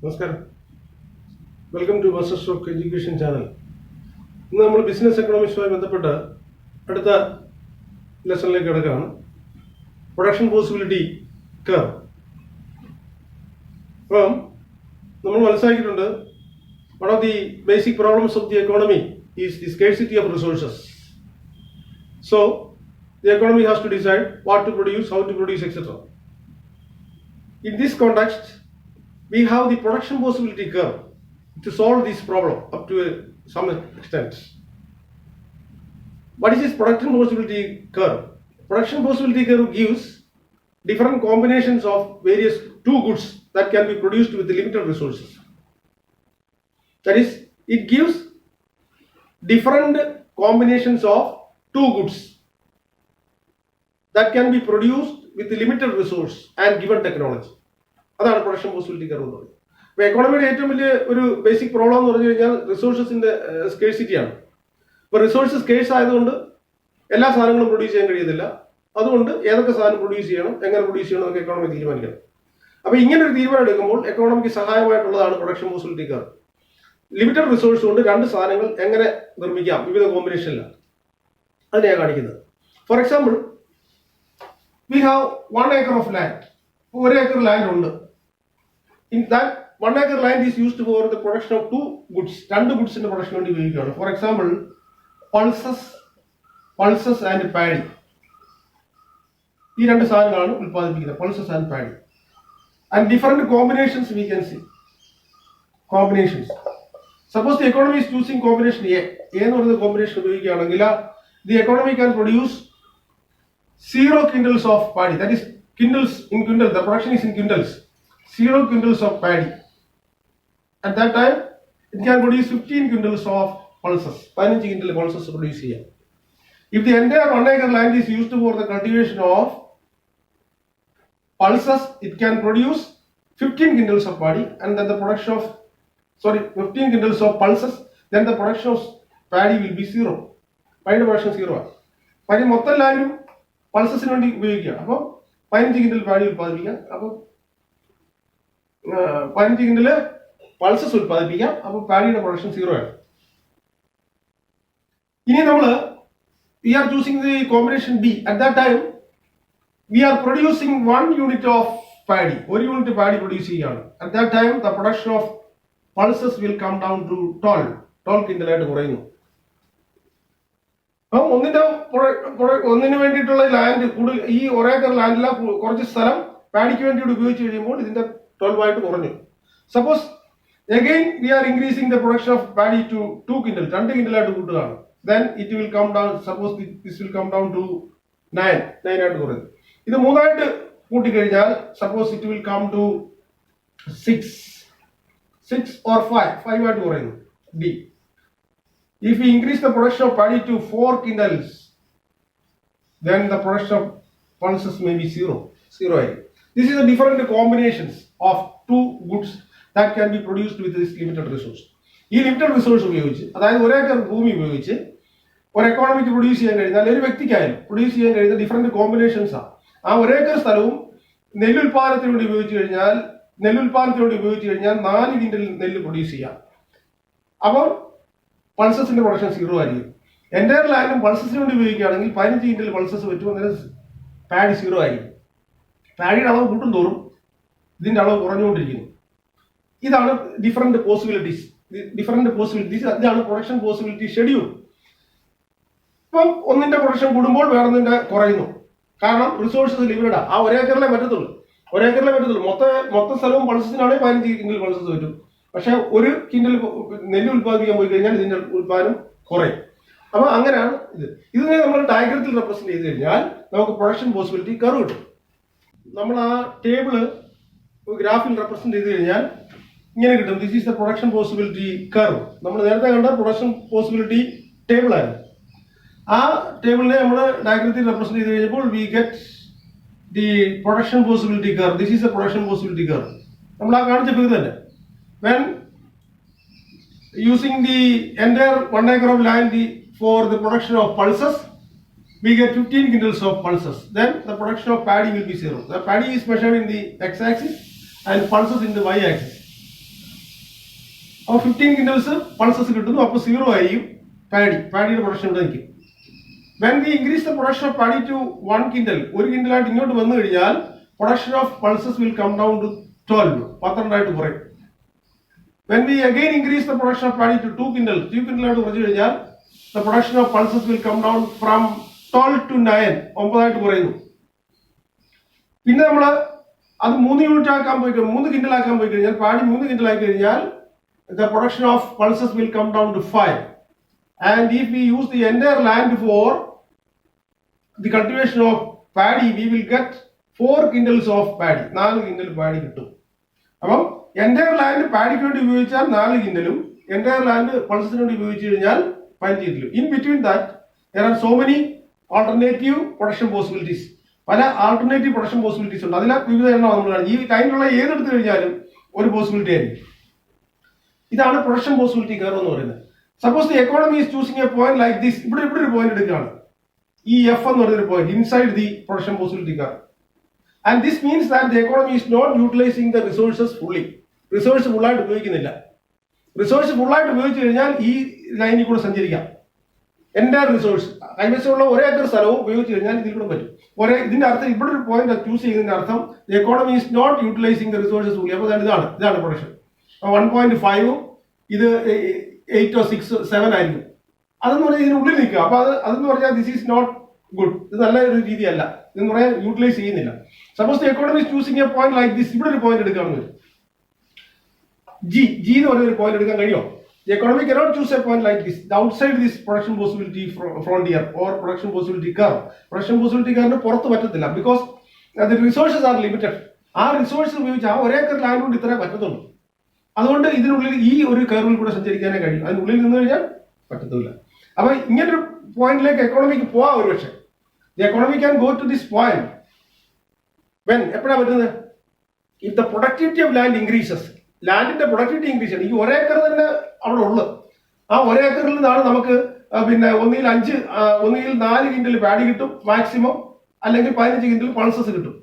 നമസ്കാരം. Welcome to Master Stroke education channel. ഇന്ന് നമ്മൾ ബിസിനസ് എക്കണോമിക്സുമായി ബന്ധപ്പെട്ട് അടുത്ത ലെസണിലേക്ക് കിടക്കുകയാണ്. Production possibility curve. അപ്പം നമ്മൾ മനസ്സിലാക്കിയിട്ടുണ്ട്, one of the basic problems of the economy is the scarcity of resources. So the economy has to decide what to produce, how to produce, etc. In this context, we have the production possibility curve to solve this problem up to some extent. What is this production possibility curve? Production possibility curve gives different combinations of various two goods that can be produced with limited resources. That is, it gives different combinations of two goods that can be produced with limited resource and given technology. അതാണ് production possibility curve എന്ന് പറയുന്നത്. അപ്പോൾ എക്കോണമിയുടെ ഏറ്റവും വലിയ ഒരു basic problem എന്ന് പറഞ്ഞു കഴിഞ്ഞാൽ റിസോഴ്സസിന്റെ സ്കേഴ്സിറ്റിയാണ്. ഇപ്പോൾ റിസോഴ്സ് സ്കേഴ്സ് ആയതുകൊണ്ട് എല്ലാ സാധനങ്ങളും പ്രൊഡ്യൂസ് ചെയ്യാൻ കഴിയത്തില്ല. അതുകൊണ്ട് ഏതൊക്കെ സാധനം പ്രൊഡ്യൂസ് ചെയ്യണം, എങ്ങനെ പ്രൊഡ്യൂസ് ചെയ്യണം എന്നൊക്കെ എക്കോണമി തീരുമാനിക്കണം. അപ്പോൾ ഇങ്ങനെ ഒരു തീരുമാനം എടുക്കുമ്പോൾ എക്കോണമിക്ക് സഹായമായിട്ടുള്ളതാണ് production possibility curve. Limited resource കൊണ്ട് രണ്ട് സാധനങ്ങൾ എങ്ങനെ നിർമ്മിക്കാം വിവിധ കോമ്പിനേഷനിലാണ്, അതിനെയാണ് കാണിക്കുന്നത്. For example, we have 1 acre of land. 1 acre land ഉണ്ട്. In that 1 acre land is used for the production of two goods. രണ്ട് ഗുഡ്സിന്റെ പ്രൊഡക്ഷൻ വേണ്ടി ഉപയോഗിക്കുകയാണ്. For example, pulses and paddy. ഈ രണ്ട് സാധനങ്ങളാണ് ഉൽപ്പാദിപ്പിക്കുന്നത്, pulses and paddy. And different combinations we can see. Combinations, suppose the economy is choosing combination A എന്ന് പറയുന്ന combination ഉപയോഗിക്കുകയാണെങ്കിൽ the economy can produce 0 quintals of paddy. That is quintals in quintal. The production is in quintals. 0 quintals of paddy. At that time, it can produce 15 quintals of pulses. 15 quintal pulses produce here. If the entire 1 acre land is used for the cultivation of pulses, it can produce 15 quintals of paddy, and then the production of 15 quintals of pulses. Then the production of paddy will be 0. Paddy production 0. Paddy മൊത്തം ലാൻഡും പൾസസിന് വേണ്ടി ഉപയോഗിക്കുക. അപ്പോൾ 15 കിൻഡൽ paddy ഉത്പാദിപ്പിക്കാം. അപ്പോൾ 15 കിൻഡൽ pulses ഉത്പാദിപ്പിക്കാം. അപ്പോൾ പാഡിയുടെ production 0 ആണ്. ഇനി നമ്മൾ we are choosing the combination B. At that time we are producing 1 unit of paddy. 1 unit paddy produce ചെയ്യുകയാണ്. At that time the production of pulses will come down to 12 കിൻഡലായിട്ട് കുറയുന്നു. അപ്പം ഒന്നിന് വേണ്ടിയിട്ടുള്ള ലാൻഡ് കൂടുതൽ, ഈ 1 ഏക്കർ ലാൻഡിലെ കുറച്ച് സ്ഥലം പാഡിക്ക് വേണ്ടിയിട്ട് ഉപയോഗിച്ച് കഴിയുമ്പോൾ ഇതിന്റെ 12 ആയിട്ട് കുറഞ്ഞു. Suppose again we are increasing the production of paddy to 2 quintal, 2 കിൻഡലായിട്ട് കൂട്ടുകയാണ്. Then it will come down, suppose this will come down to 9 ആയിട്ട് കുറയുന്നു. ഇത് 3 ആയിട്ട് കൂട്ടിക്കഴിഞ്ഞാൽ suppose it will come to 6 or 5 ആയിട്ട് കുറയുന്നു. D. If we increase the production of paddy to 4 quintals, then the production of pulses may be 0. This is the different combinations of two goods that can be produced with this limited resource. ഈ limited resource ഉപയോഗിച്ച്, അതായത് 1 acre ഭൂമി ഉപയോഗിച്ച് ഒരു economic produce ചെയ്യാൻ കഴിയുന്ന, അല്ലെങ്കിൽ ഒരു വ്യക്തിക്കായാലും പ്രൊഡ്യൂസ് ചെയ്യാൻ കഴിയുന്ന ഡിഫറെന്റ് കോമ്പിനേഷൻസ് ആണ്. ആ 1 ഏക്കർ സ്ഥലവും നെല്ലുൽപാദനത്തിന് വേണ്ടി ഉപയോഗിച്ച് കഴിഞ്ഞാൽ 4 കിൻഡൽ നെല്ല് പ്രൊഡ്യൂസ് ചെയ്യാം. അപ്പോൾ പൾസസിന്റെ പ്രൊഡക്ഷൻ 0 ആയിരിക്കും. എൻ്റയർ ലാൻഡും പൾസസിന് വേണ്ടി ഉപയോഗിക്കുകയാണെങ്കിൽ 15 കിൻഡൽ പൾസസ് പറ്റും, അന്നേരം പാഡി 0 ആയിരിക്കും. പാഡിയുടെ അളവ് കൂട്ടും തോറും ഇതിന്റെ അളവ് കുറഞ്ഞുകൊണ്ടിരിക്കുന്നു. ഇതാണ് ഡിഫറെന്റ് പോസിബിലിറ്റീസ്. ഇതാണ് പ്രൊഡക്ഷൻ പോസിബിലിറ്റി ഷെഡ്യൂൾ. ഇപ്പം ഒന്നിന്റെ പ്രൊഡക്ഷൻ കൂടുമ്പോൾ വേറൊന്നിന്റെ കുറയുന്നു. കാരണം റിസോഴ്സസ് ലിമിറ്റഡ്. ആ 1 ഏക്കറിലെ പറ്റത്തുള്ളൂ. മൊത്തം സ്ഥലവും പൾസസിനാണെങ്കിൽ 15 കിൻഡൽ പൾസസ് പറ്റും. പക്ഷെ 1 കിൻഡൽ നെല്ല് ഉത്പാദിപ്പിക്കാൻ പോയി കഴിഞ്ഞാൽ ഇതിന്റെ ഉത്പാദനം കുറയും. അപ്പൊ അങ്ങനെയാണ് ഇതിനെ നമ്മൾ ഡയഗ്രത്തിൽ റെപ്രസെന്റ് ചെയ്ത് കഴിഞ്ഞാൽ നമുക്ക് പ്രൊഡക്ഷൻ പോസിബിലിറ്റി കർവ് കിട്ടും. നമ്മൾ ആ ടേബിള് ഗ്രാഫിൽ റെപ്രസെന്റ് ചെയ്ത് കഴിഞ്ഞാൽ ഇങ്ങനെ കിട്ടും. This is the production possibility curve. നമ്മൾ നേരത്തെ കണ്ട പ്രൊഡക്ഷൻ പോസിബിലിറ്റി ടേബിൾ ആയിരുന്നു. ആ ടേബിളിനെ നമ്മൾ ഡയഗ്രത്തിൽ റെപ്രസെന്റ് ചെയ്ത് കഴിഞ്ഞപ്പോൾ we get the production possibility curve. This is the production possibility curve. നമ്മൾ ആ കാണിച്ച ഫിഗർ തന്നെ. When using the entire 1 acre of land for the production of pulses, we get 15 quintals of pulses. Then the production of paddy will be 0. The paddy is measured in the x-axis and pulses in the y-axis. അപ്പോൾ 15 കിൻഡൽസ് pulses കിട്ടുന്നു. അപ്പോൾ 0 ആയിരിക്കും പാഡിയുടെ production ഇവിടെ നിൽക്കും. When we increase the production of paddy to 1 quintal, 1 കിൻഡലായിട്ട് ഇങ്ങോട്ട് വന്നു കഴിഞ്ഞാൽ production of pulses will come down to 12, 12 കുറയും. When we again increase the production of paddy to 2 കിൻഡലായിട്ട് കുറച്ചു കഴിഞ്ഞാൽ the production of pulses will come down from 12 to 9, 9 കുറയുന്നു. പിന്നെ നമ്മൾ അത് 3 യൂണിറ്റ് ആക്കാൻ പോയി 3 കിൻഡൽ ആക്കാൻ പോയി കഴിഞ്ഞാൽ പാടി 3 കിൻഡൽ ആയി കഴിഞ്ഞാൽ the production of pulses will come down to 5. And if we use the entire land for the cultivation of paddy, we will get 4 quintals of paddy, 4 quintal paddy കിട്ടും. അപ്പം entire land പാഡിക്ക് വേണ്ടി ഉപയോഗിച്ചാൽ 4 കിൻഡലും entire land പൾസസിന് വേണ്ടി ഉപയോഗിച്ചു കഴിഞ്ഞാൽ 15 കിൻഡലും. In between that there are so many alternative production possibilities. പല alternative production possibilities ഉണ്ട്. അതിലെ വിവിധ എണ്ണം നമ്മൾ കാണും. ഈ ടൈമിലുള്ള ഏതെടുത്ത് കഴിഞ്ഞാലും ഒരു പോസിബിലിറ്റി ആയിരിക്കും. ഇതാണ് പ്രൊഡക്ഷൻ പോസിബിലിറ്റി കർവ് എന്ന് പറയുന്നത്. Suppose the economy is choosing a point like this. ഇവിടെ ഒരു പോയിന്റ് എടുക്കുകയാണ്, ഈ എഫ് എന്ന് പറയുന്ന point inside the production possibility curve. And this means that the economy is not utilising the resources fully. Resource ഫുള്ളായിട്ട് ഉപയോഗിക്കുന്നില്ല. റിസോഴ്സ് ഫുള്ളായിട്ട് ഉപയോഗിച്ച് കഴിഞ്ഞാൽ ഈ ലൈനിൽ കൂടെ സഞ്ചരിക്കാം. എൻ്റെ റിസോഴ്സ് കൈവശമുള്ള 1 ഏക്കർ സ്ഥലവും ഉപയോഗിച്ച് കഴിഞ്ഞാൽ ഇതിൽ കൂടെ പറ്റും. ഇതിന്റെ അർത്ഥം ഇവിടെ ഒരു പോയിന്റ് ചൂസ് ചെയ്യുന്നതിന്റെ അർത്ഥം the economy is not utilising the resources fully. അപ്പോൾ ഇതാണ് പ്രൊഡക്ഷൻ. 1.5 ഇത് 8 or 6 7 ആയിരിക്കും. അതെന്ന് പറഞ്ഞാൽ ഇതിനുള്ളിൽ നിൽക്കുക. അപ്പൊ അതെന്ന് പറഞ്ഞാൽ ദിസ് ഈസ് നോട്ട് ഗുഡ്. ഇത് നല്ല ഒരു രീതിയല്ല. ഇതെന്ന് പറയാൻ യൂട്ടിലൈസ് ചെയ്യുന്നില്ല. Suppose the economy is choosing a point like this. ഇവിടെ ഒരു പോയിന്റ് എടുക്കുകയാണെന്ന് വരും. ജി എന്ന് പറയുന്ന ഒരു പോയിന്റ് എടുക്കാൻ കഴിയുമോ? The economy cannot choose a point like this. Outside this production possibility frontier or production possibility curve. Production possibility curve പുറത്ത് പറ്റത്തില്ല. Because the resources are limited. ആ റിസോഴ്സ് ഉപയോഗിച്ച് ആ 1 ഏക്കർ ലാൻഡ് കൊണ്ട് ഇത്രേ പറ്റത്തുള്ളൂ. അതുകൊണ്ട് ഇതിനുള്ളിൽ ഈ ഒരു കർവിൽ കൂടെ സഞ്ചരിക്കാനേ കഴിയും. അതിനുള്ളിൽ നിന്ന് കഴിഞ്ഞാൽ പറ്റത്തില്ല. അപ്പൊ ഇങ്ങനൊരു പോയിന്റിലേക്ക് എക്കോണമിക്ക് പോവാം ഒരുപക്ഷെ. The economy can go to this point. When എപ്പോഴാണ് പറ്റുന്നത്? If the productivity of land increases. ലാൻഡിന്റെ പ്രൊഡക്ടിവിറ്റി ഇൻക്രീസ് ചെയ്യണം. ഈ 1 ഏക്കർ തന്നെ അവിടെ ഉള്ളു. ആ 1 ഏക്കറിൽ നിന്നാണ് നമുക്ക് പിന്നെ ഒന്നിൽ 4 കിൻഡൽ പാഡി കിട്ടും മാക്സിമം, അല്ലെങ്കിൽ 15 കിൻഡൽ പൾസസ് കിട്ടും.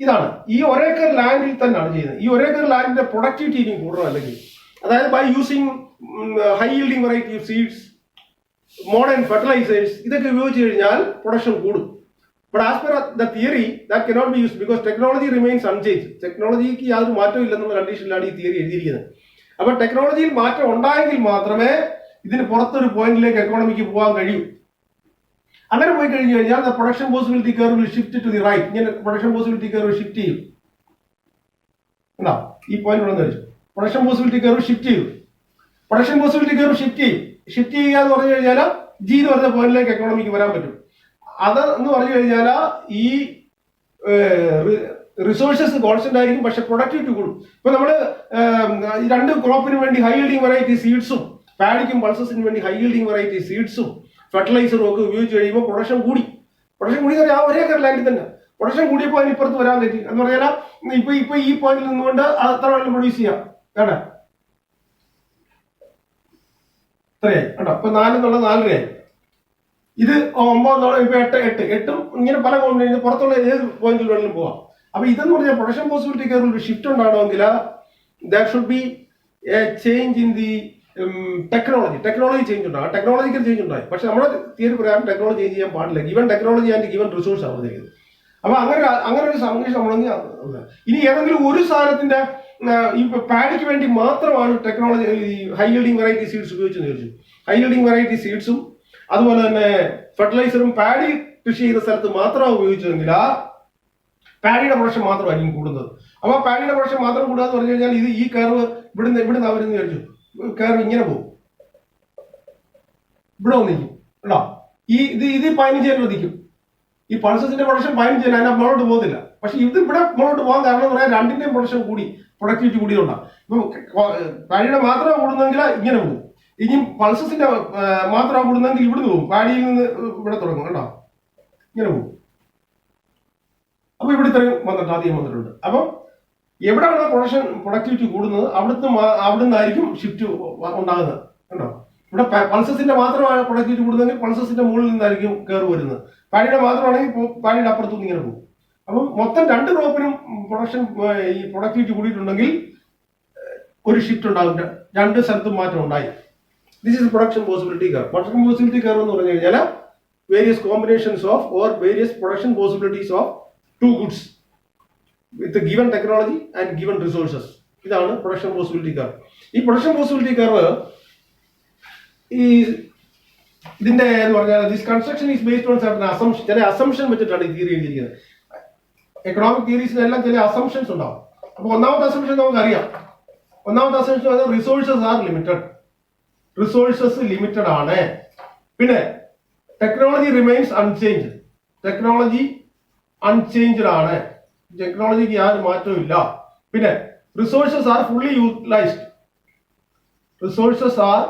ഇതാണ് ഈ 1 ഏക്കർ ലാൻഡിൽ തന്നെയാണ് ചെയ്യുന്നത്. ഈ 1 ഏക്കർ ലാൻഡിന്റെ പ്രൊഡക്ടിവിറ്റി ഇനി കൂടണം. അല്ലെങ്കിൽ അതായത് by using high yielding variety of seeds, modern fertilisers, ഇതൊക്കെ ഉപയോഗിച്ച് കഴിഞ്ഞാൽ പ്രൊഡക്ഷൻ കൂടും. But as per the theory, that cannot be used because technology remains unchanged. ടെക്നോളജിക്ക് യാതൊരു മാറ്റവും ഇല്ലെന്നുള്ള കണ്ടീഷനിലാണ് ഈ തിയറി എഴുതിയിരിക്കുന്നത്. അപ്പൊ ടെക്നോളജിയിൽ മാറ്റം ഉണ്ടായെങ്കിൽ മാത്രമേ ഇതിന് പുറത്തൊരു പോയിന്റിലേക്ക് എക്കോണമിക്ക് പോകാൻ കഴിയൂ. അങ്ങനെ പോയി കഴിഞ്ഞു കഴിഞ്ഞാൽ the production possibility curve will shift to the right. ഇങ്ങനെ production possibility curve ഷിഫ്റ്റ് ചെയ്യും. ഈ പോയിന്റ് ഇവിടെ വെച്ചു പ്രൊഡക്ഷൻ പോസിബിലിറ്റി കർവ് ഷിഫ്റ്റ് ചെയ്യും. പ്രൊഡക്ഷൻ പോസിബിലിറ്റി കർവ് ഷിഫ്റ്റ് ചെയ്യുക എന്ന് പറഞ്ഞു കഴിഞ്ഞാൽ ജി എന്ന് പറഞ്ഞ പോയിന്റിലേക്ക് എക്കോണമിക്ക് വരാൻ പറ്റും. അത് എന്ന് പറഞ്ഞു കഴിഞ്ഞാൽ ഈ റിസോഴ്സസ് കോൺസ്റ്റന്റ് ആയിരിക്കും, പക്ഷെ പ്രൊഡക്ടിവിറ്റി കൂടും. ഇപ്പൊ നമ്മള് ഈ 2 ക്രോപ്പിന് വേണ്ടി ഹൈ yielding വെറൈറ്റി സീഡ്സും പാഡിക്കും പൾസസിന് വേണ്ടി ഹൈ yielding വെറൈറ്റി സീഡ്സും ഫെർട്ടിലൈസറും ഒക്കെ ഉപയോഗിച്ച് കഴിയുമ്പോൾ പ്രൊഡക്ഷൻ കൂടി ആ 1 ഏക്കർ ലാൻഡിൽ തന്നെ പ്രൊഡക്ഷൻ കൂടിയപ്പോൾ അതിന് ഇപ്പുറത്ത് വരാൻ പറ്റി എന്ന് പറഞ്ഞാൽ ഇപ്പൊ ഈ പോയിന്റിൽ നിന്നുകൊണ്ട് അത്ര വെള്ളം പ്രൊഡ്യൂസ് ചെയ്യാം. കേട്ടോ, ഇത്രയായി കേട്ടോ. ഇപ്പൊ 4 എന്നുള്ളത് 4 ആയി. ഇത് 9 ഇപ്പൊ 8 ഇങ്ങനെ പല പോയിന്റ് പുറത്തുള്ള ഏത് പോയിന്റിൽ വേണമെങ്കിലും പോവാം. അപ്പൊ ഇതെന്ന് പറഞ്ഞാൽ പ്രൊഡക്ഷൻ പോസിബിലിറ്റി കർവിൽ ഒരു ഷിഫ്റ്റ് ഉണ്ടാകണമെങ്കിൽ that should be A change in the technology change ഉണ്ടാകും. ടെക്നോളജിക്കൽ ചേഞ്ച് ഉണ്ടായി. പക്ഷെ നമ്മുടെ തിയറി പ്രകാരം ടെക്നോളജി ചേഞ്ച് ചെയ്യാൻ പാടില്ല. Given technology and given resource ആണ് വന്നിരിക്കുന്നത്. അപ്പൊ അങ്ങനെ ഒരു സംഘർഷം നമ്മളെങ്കിൽ ഇനി ഏതെങ്കിലും ഒരു സാധനത്തിന്റെ ഈ പാഡിക്ക് വേണ്ടി മാത്രമാണ് technology high yielding variety seeds ഉപയോഗിച്ചെന്ന് ചോദിച്ചു. ഹൈ yielding വെറൈറ്റി സീഡ്സും അതുപോലെ തന്നെ ഫെർട്ടിലൈസറും പാഡി കൃഷി ചെയ്യുന്ന സ്ഥലത്ത് മാത്രമാണ് ഉപയോഗിച്ചതെങ്കിൽ പാഡിയുടെ പ്രൊഡക്ഷൻ മാത്രമായിരിക്കും കൂടുന്നത്. അപ്പൊ പാഡിയുടെ പ്രൊഡക്ഷൻ മാത്രം കൂടുക എന്ന് പറഞ്ഞു കഴിഞ്ഞാൽ ഈ കർവ് ഇവിടുന്ന് അവരെന്ന് ചോദിച്ചു കർവ് ഇങ്ങനെ പോകും, ഇവിടെ വന്നിരിക്കും കേട്ടോ. ഇത് 15 നിൽക്കും. ഈ പൾസസിന്റെ പ്രൊഡക്ഷൻ 15 അതിനെ മുകളോട്ട് പോകുന്നില്ല. പക്ഷെ ഇത് ഇവിടെ മുകളോട്ട് പോകാൻ കാരണം എന്ന് പറയാൻ രണ്ടിന്റെയും പ്രൊഡക്ഷൻ കൂടി, പ്രൊഡക്ടിവിറ്റി കൂടിയതുകൊണ്ടാണ്. ഇപ്പൊ പാഡിയുടെ മാത്രം കൂടുന്നെങ്കിൽ ഇങ്ങനെ പോകും. ഇനി പൾസസിന്റെ മാത്രം കൂടുന്നെങ്കിൽ ഇവിടുന്ന് പോകും. പാഡിയിൽ നിന്ന് ഇവിടെ തുടങ്ങും കേട്ടോ, ഇങ്ങനെ പോകും. അപ്പൊ ഇവിടെ ഇത്രയും ആദ്യം വന്നിട്ടുണ്ട്. അപ്പൊ എവിടെയാണ് പ്രൊഡക്ടിവിറ്റി കൂടുന്നത് അവിടുന്ന് ആയിരിക്കും ഷിഫ്റ്റ് ഉണ്ടാകുന്നത് കേട്ടോ. ഇവിടെ പൾസസിന്റെ മാത്രമാണ് പ്രൊഡക്ടിവിറ്റി കൂടുന്നതെങ്കിൽ പൾസസിന്റെ മുകളിൽ നിന്നായിരിക്കും കയറി വരുന്നത്. പാഡിയുടെ മാത്രമാണെങ്കിൽ പാഡിയുടെ അപ്പുറത്തുനിന്ന് ഇങ്ങനെ പോകും. അപ്പം മൊത്തം 2 ക്രോപ്പിനും ഈ പ്രൊഡക്ടിവിറ്റി കൂടിയിട്ടുണ്ടെങ്കിൽ ഒരു ഷിഫ്റ്റ് ഉണ്ടാകും, രണ്ട് സ്ഥലത്തും മാറ്റം ഉണ്ടായി. This is production possibility curve. Production possibility curve എന്ന് പറഞ്ഞു കഴിഞ്ഞാൽ various combinations of or various production possibilities of two goods with given technology and given resources. ഇതാണ് പ്രൊഡക്ഷൻ പോസിബിലിറ്റി കർവ്. ഈ പ്രൊഡക്ഷൻ പോസിബിലിറ്റി കർവ് ഈ ഇതിന്റെ എന്ന് പറഞ്ഞാൽ this construction is based on certain assumption. ചില അസംഷൻ വെച്ചിട്ടാണ് ഈ തിയറി എഴുതിയിരിക്കുന്നത്. എക്കണോമിക് തിയറീസിനെല്ലാം ചില അസംഷൻസ് ഉണ്ടാവും. അപ്പൊ ഒന്നാമത്തെ അസംഷൻ നമുക്കറിയാം. ഒന്നാമത്തെ assumption resources are limited. Resources limited ആണ്. പിന്നെ technology remains unchanged. Technology unchanged ആണ്. ടെക്നോളജിക്ക് യാതൊരു മാറ്റവും ഇല്ല. പിന്നെ resources are fully utilised. Resources are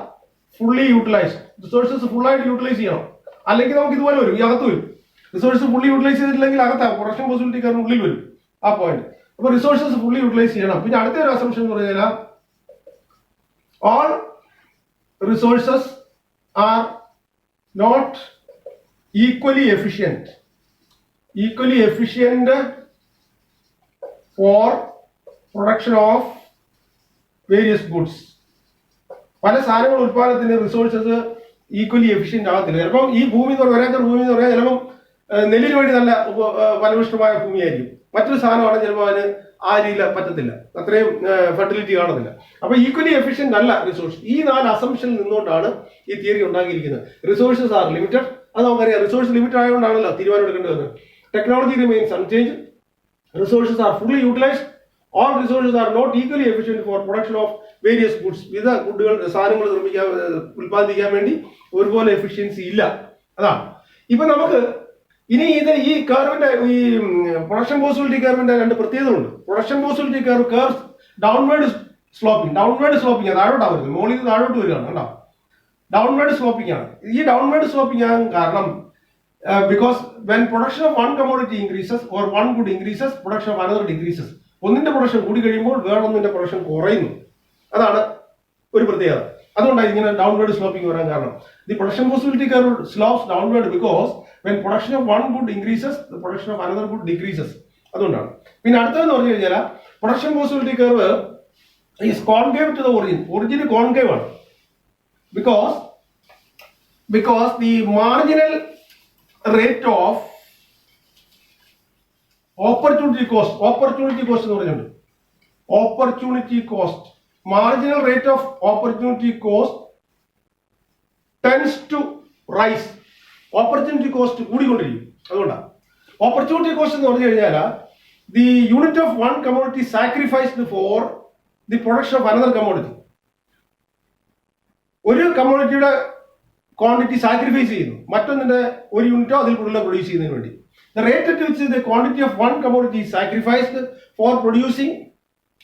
fully utilised. Resources ഫുള്ളായിട്ട് യൂട്ടിലൈസ് ചെയ്യണം, അല്ലെങ്കിൽ നമുക്ക് ഇതുപോലെ വരും, ഈ അകത്ത് വരും. റിസോഴ്സ് ഫുള്ളി യൂട്ടിലൈസ് ചെയ്തിട്ടില്ലെങ്കിൽ അകത്താവും, പ്രൊഡക്ഷൻ പോസിബിലിറ്റി കാരണം ഉള്ളിൽ വരും ആ പോയിന്റ്. അപ്പൊ റിസോഴ്സസ് ഫുള്ളി യൂട്ടിലൈസ് ചെയ്യണം. പിന്നെ അടുത്ത ഒരു അസംഷൻ എന്ന് പറഞ്ഞാൽ all resources are not equally efficient. Equally efficient for production of various goods. പല സാധനങ്ങൾ ഉത്പാദനത്തിന് റിസോഴ്സസ് ഈക്വലി എഫിഷ്യന്റ് ആകത്തില്ല. ചിലപ്പം ഈ ഭൂമി എന്ന് പറഞ്ഞാൽ ഒരേക്കർ ഭൂമി എന്ന് പറഞ്ഞാൽ ചിലപ്പം നെല്ലിന് വേണ്ടി നല്ല ഫലഭൂഷ്ടമായ ഭൂമിയായിരിക്കും. മറ്റൊരു സാധനമാണ് ചിലപ്പോൾ അതിന് ആ രീതിയിൽ പറ്റത്തില്ല, അത്രയും ഫെർട്ടിലിറ്റി കാണുന്നില്ല. അപ്പൊ ഈക്വലി എഫിഷ്യന്റ് അല്ല റിസോഴ്സ്. ഈ 4 അസംഷനിൽ നിന്നുകൊണ്ടാണ് ഈ തിയറി ഉണ്ടാക്കിയിരിക്കുന്നത്. Resources are limited. അത് നമുക്കറിയാം. റിസോഴ്സ് ലിമിറ്റഡ് ആയതുകൊണ്ടാണല്ലോ തീരുമാനം എടുക്കേണ്ടത്. Technology remains unchange. Resources are fully utilised. All resources are not equally efficient for production of various goods. വിവിധ ഗുഡുകൾ സാധനങ്ങൾ നിർമ്മിക്കാൻ ഉത്പാദിപ്പിക്കാൻ വേണ്ടി ഒരുപോലെ എഫിഷ്യൻസി ഇല്ല. അതാണ്. ഇപ്പൊ നമുക്ക് ഇനി ഈ കർവിന്റെ ഈ പ്രൊഡക്ഷൻ പോസിബിലിറ്റി കർവിന്റെ 2 പ്രത്യേകതകളുണ്ട്. Production possibility curve downward sloping. Downward sloping താഴോട്ടാ വരുന്നത്, മുകളിൽ നിന്ന് താഴോട്ട് വരികയാണ്. കണ്ടോ, ഡൗൺവേർഡ് സ്ലോപ്പിംഗ് ആണ്. ഈ ഡൗൺവേർഡ് സ്ലോപ്പിംഗ് ആകാൻ കാരണം because when production of one commodity increases or one good increases, production of another decreases. ഒന്നിന്റെ പ്രൊഡക്ഷൻ കൂടി കഴിയുമ്പോൾ വേറൊന്നിന്റെ പ്രൊഡക്ഷൻ കുറയുന്നു. അതാണ് ഒരു പ്രത്യേകത. അതുകൊണ്ടാണ് ഇങ്ങനെ ഡൗൺവേർഡ് സ്ലോപ്പിംഗ് വരാൻ കാരണം. The production possibility curve slopes downward because when production of one good increases the production of another good decreases. അതുകൊണ്ടാണ്. പിന്നെ അടുത്തതെന്ന് പറഞ്ഞു കഴിഞ്ഞാൽ production possibility curve is concave to the origin. Origin concave ആണ്. because the marginal rate of opportunity cost എന്ന് പറയുന്നുണ്ട്. opportunity cost, marginal rate of opportunity cost tends to rise. opportunity cost കൂടിക്കൊണ്ടിരിക്കും. അതുകൊണ്ടാണ് opportunity cost എന്ന് പറഞ്ഞു കഴിഞ്ഞാൽ the unit of one commodity sacrificed for the production of another commodity. ഒരു കമ്മോഡിറ്റിയുടെ quantity sacrifice ചെയ്യുന്നു മറ്റൊന്നിന്റെ ഒരു യൂണിറ്റോ അതിൽ കൂടുതലോ പ്രൊഡ്യൂസ് ചെയ്യുന്നതിന് വേണ്ടി. The rate at which the quantity of one commodity is sacrificed for producing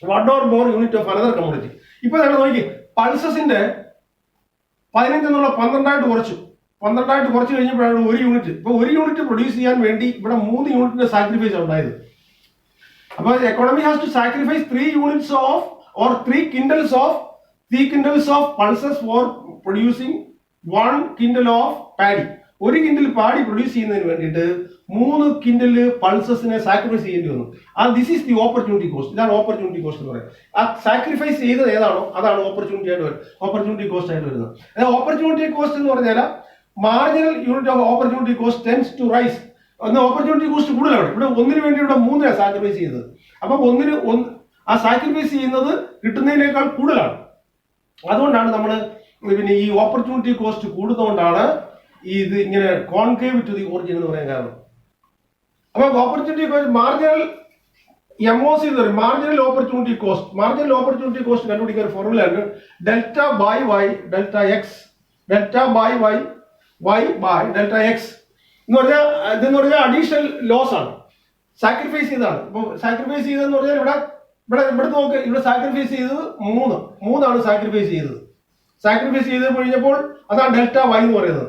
one or more unit of another commodity. ഇപ്പൊ നമ്മൾ നോക്കി, പൾസസിന്റെ 15 എന്നുള്ള 12 കുറച്ച് കഴിഞ്ഞപ്പോഴാണ് ഒരു യൂണിറ്റ്. ഇപ്പൊ ഒരു യൂണിറ്റ് പ്രൊഡ്യൂസ് ചെയ്യാൻ വേണ്ടി ഇവിടെ 3 യൂണിറ്റിന്റെ സാക്രിഫൈസ് ഉണ്ടായത്. അപ്പൊ economy has to sacrifice 3 units of or 3 quintals of pulses for producing 1 quintal of paddy. 1 കിൻഡൽ പാടി പ്രൊഡ്യൂസ് ചെയ്യുന്നതിന് വേണ്ടിയിട്ട് 3 കിൻഡൽ പൾസസിനെ സാക്രിഫൈസ് ചെയ്യേണ്ടി വന്നു. This is the opportunity cost. ഇതാണ് ഓപ്പർച്യൂണിറ്റി കോസ്റ്റ് എന്ന് പറയുന്നത്. ആ സാക്രിഫൈസ് ചെയ്തത് ഏതാണോ അതാണ് ഓപ്പർച്യൂണിറ്റി കോസ്റ്റ് ആയിട്ട് വരുന്നത്. അതായത് ഓപ്പർച്യൂണിറ്റി കോസ്റ്റ് എന്ന് പറഞ്ഞാൽ marginal unit of opportunity cost tends to rise. എന്നാൽ ഓപ്പർച്യൂണിറ്റി കോസ്റ്റ് കൂടുതലാണ്. ഇവിടെ ഒന്നിനു വേണ്ടി ഇവിടെ 3 സാക്രിഫൈസ് ചെയ്തത്. അപ്പൊ ആ സാക്രിഫൈസ് ചെയ്യുന്നത് കിട്ടുന്നതിനേക്കാൾ കൂടുതലാണ്. അതുകൊണ്ടാണ് നമ്മൾ പിന്നെ ഈ ഓപ്പർച്യൂണിറ്റി കോസ്റ്റ് കൂടുന്നതുകൊണ്ടാണ് ഇത് ഇങ്ങനെ കോൺകേവ് ടു ദി ഒറിജിൻ എന്ന് പറയാൻ കാരണം. അപ്പൊ ഓപ്പർച്യൂണിറ്റി കോസ്റ്റ് മാർജിനൽ MOC എന്ന് പറയും, marginal opportunity cost. Marginal opportunity cost കണ്ടുപിടിക്കാൻ ഒരു ഫോർമുല ആണ് delta by Y delta X. Delta by Y Y by delta X എന്ന് പറഞ്ഞാൽ ഇതെന്ന് പറഞ്ഞാൽ അഡീഷണൽ ലോസ് ആണ്, സാക്രിഫൈസ് ചെയ്തതാണ്. ഇപ്പൊ സാക്രിഫൈസ് ചെയ്തതെന്ന് പറഞ്ഞാൽ ഇവിടെ നോക്ക്, ഇവിടെ സാക്രിഫൈസ് ചെയ്തത് 3 സാക്രിഫൈസ് ചെയ്തത്. സാക്രിഫൈസ് ചെയ്ത് കഴിഞ്ഞപ്പോൾ അതാണ് ഡെൽറ്റ വൈ എന്ന് പറയുന്നത്.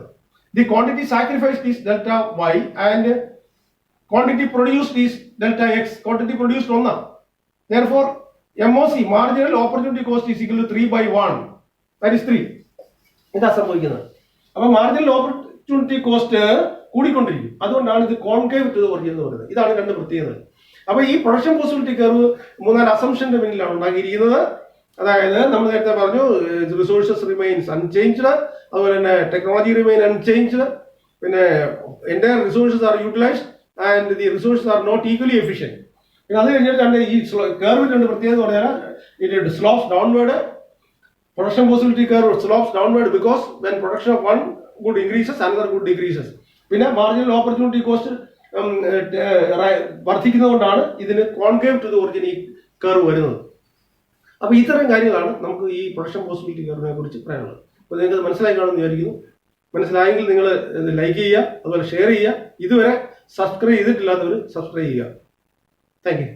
The quantity sacrificed is delta Y and quantity produced is delta X. Quantity produced 1. therefore MOC marginal opportunity cost is equal to 3/1, that is 3. ഇതാ സംഭവിക്കുന്നത്. അപ്പൊ മാർജിനൽ ഓപ്പർച്യൂണിറ്റി കോസ്റ്റ് കൂടിക്കൊണ്ടിരിക്കും. അതുകൊണ്ടാണ് ഇത് കോൺകേവ് ടു ദി ഒറിജിൻ എന്ന് പറയുന്നത്. ഇതാണ് 2 പ്രത്യേകത. അപ്പൊ ഈ പ്രൊഡക്ഷൻ പോസിബിലിറ്റി കർവ് 3-4 അസംഷന്റെ പിന്നിലാണ് ഉണ്ടാക്കിയിരിക്കുന്നത്. അതായത് നമ്മൾ നേരത്തെ പറഞ്ഞു റിസോഴ്സസ് റിമൈൻസ് അൺചേഞ്ച്ഡ്, അതുപോലെ തന്നെ ടെക്നോളജി റിമൈൻ അൺചേഞ്ച്ഡ്, പിന്നെ എൻ്റെ resources are utilised and the resources are not equally efficient. പിന്നെ അത് കഴിഞ്ഞിട്ട് ഈ കർവിൽ രണ്ട് പ്രത്യേകത എന്ന് പറഞ്ഞാൽ it slopes downward. Production possibility curve slopes downward because when production of one good increases another good decreases. പിന്നെ മാർജിനൽ ഓപ്പർച്യൂണിറ്റി കോസ്റ്റ് വർദ്ധിക്കുന്നതുകൊണ്ടാണ് ഇതിന് കോൺകേവ് ടു ദി ഒറിജിൻ ഈ കർവ് വരുന്നത്. അപ്പോൾ ഇത്തരം കാര്യങ്ങളാണ് നമുക്ക് ഈ പ്രൊഡക്ഷൻ പോസിബിലിറ്റി കർവിനെ കുറിച്ച് പറയാനുള്ളത്. അപ്പോൾ നിങ്ങൾക്ക് മനസ്സിലായി കാണുമെന്ന് വിചാരിക്കുന്നു. മനസ്സിലായെങ്കിൽ നിങ്ങൾ ലൈക്ക് ചെയ്യുക, അതുപോലെ ഷെയർ ചെയ്യുക. ഇതുവരെ സബ്സ്ക്രൈബ് ചെയ്തിട്ടില്ലാത്തവർ സബ്സ്ക്രൈബ് ചെയ്യുക. Thank you.